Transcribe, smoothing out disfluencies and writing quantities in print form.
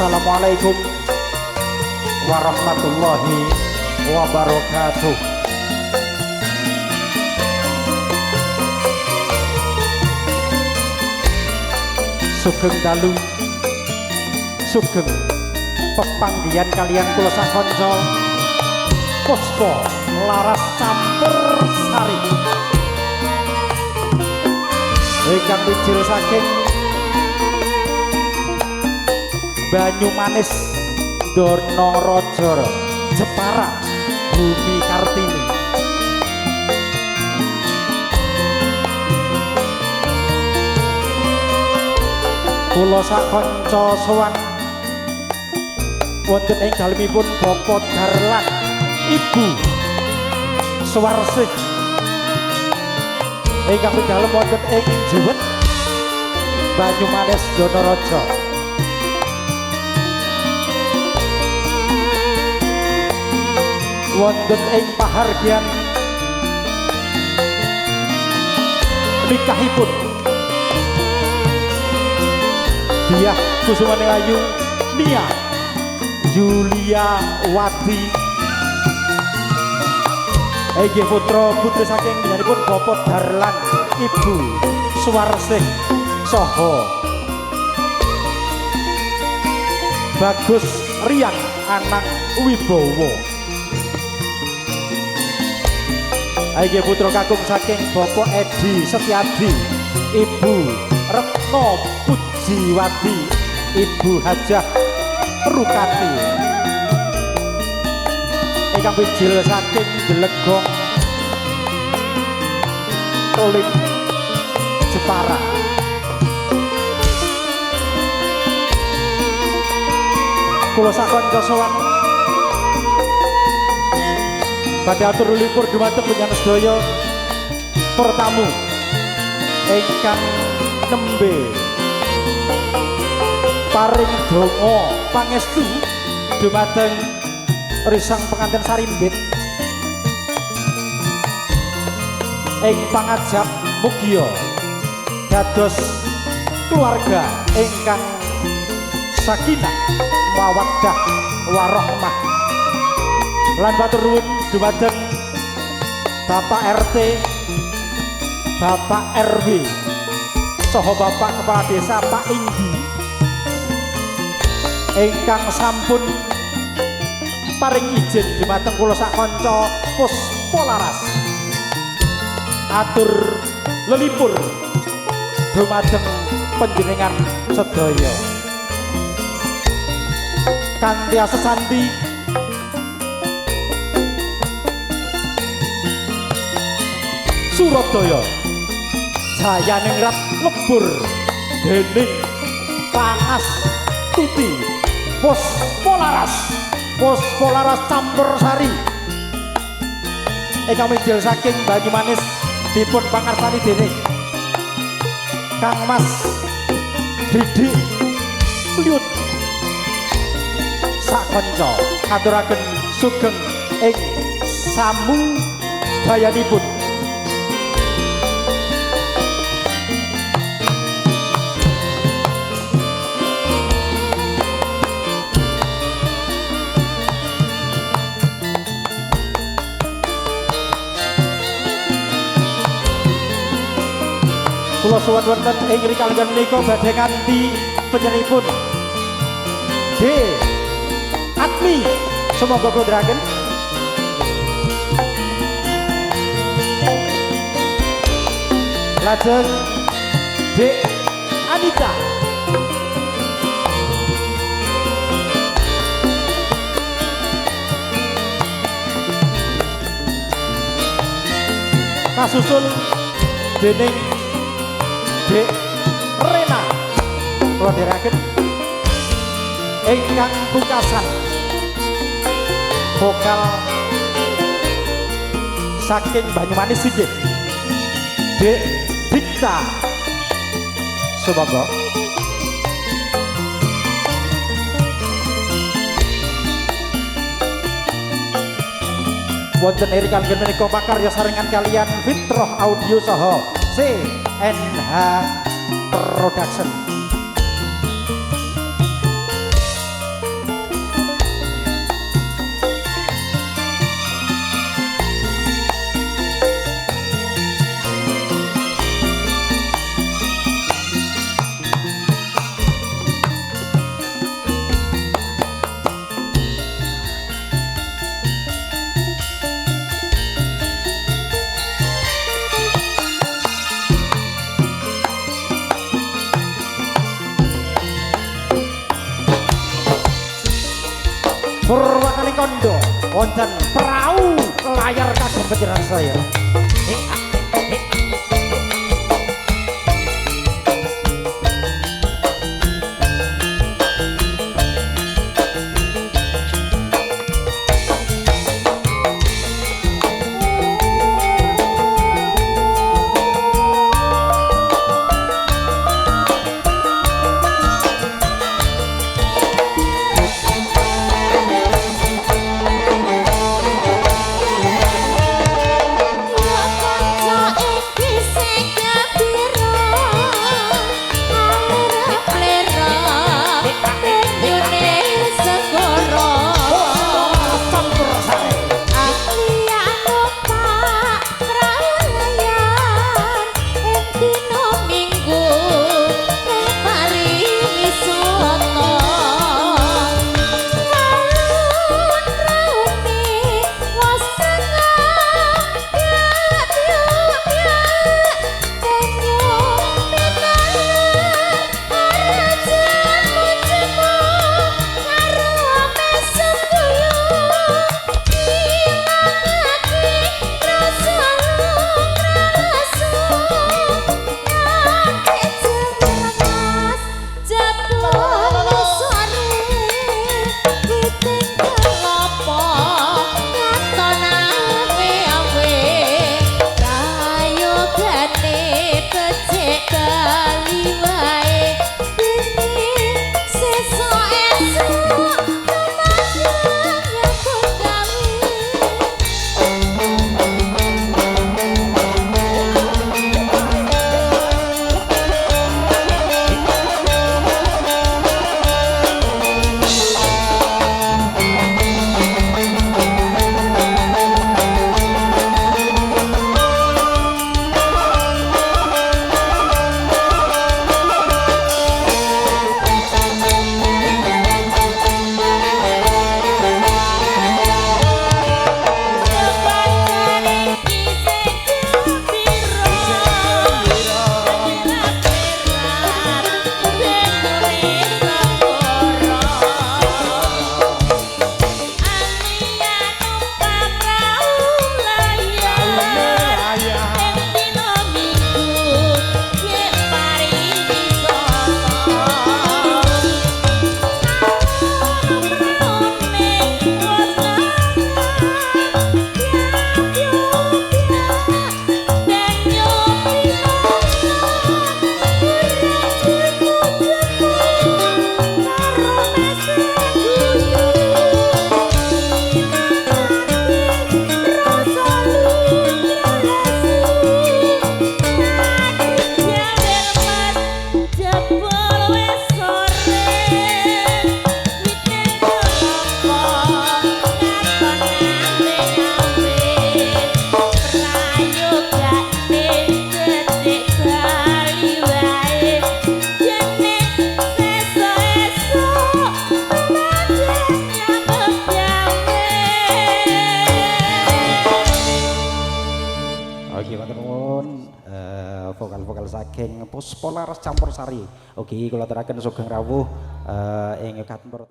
Assalamualaikum warahmatullahi wabarakatuh. Sugeng dalu, sugeng pepanggihan kalian kula sakonco Puspa Laras Campur Sari ingkang wijil saking Banyumanis Donorojo Jepara Bumi Kartini. Kula sakanca sowan wonten ing dalemipun Bapak Darlan Ibu Suwarsih ingkang dalem wonten ing Juwet Banyumanis Donorojo. Wonten ing pahargyan nikahipun Diah Kusumane Ayu Nia Julia Wati inggih putra putri saking pun Bapak Darlan Ibu Suwarsih saha Bagus Riang anak Wibowo. Inggih putra kakung saking Bapak Edi Setiadi Ibu Retno Pujiwati Ibu Hajah Rukati ingkang wijil saking Jelegong Olim Jepara. Kula sakonca sowan badhe atur lipur dumateng panjenengan sedaya para tamu ingkang nembe paring donga pangestu dumateng risang pengantin sarimbit ing pangajap mugia dados keluarga ingkang sakinah mawaddah warahmah lan matur nuwun dumateng Bapak RT, Bapak RW, saha Bapak Kepala Desa Pak Inggi ingkang sampun paring izin dumateng kula sakanca Puspa Laras atur lelipur dumateng panjenengan sedaya kanthi sesanti Surabaya Jayaningrat lebur dening Pangas Tuti Puspa Laras Campur Sari ingkang wijil saking Banyumanis dipun pangarsani dening Kang Mas Didi Liut sakonco ngaturaken sugeng ing samudayanipun. Kula suwun wonten ing rikaligan menika badhe nganti penyanipun D Atmi semoga kula dherekaken lajeng D Anita kasusul dening Dek Rena kula dherekaken ingkang pungkasan vokal saking Banyumanis inggih Dek Dikta Sumoga wonten eri kaliyan menika pakarya sarengan kalian Fitroh Audio saha CNH Production Purwakali Kondo wonten perahu layar kagem penjenengan saya. Vokal-vokal saking Puspolaras Campursari. Oke, kula aturaken sugeng rawuh ing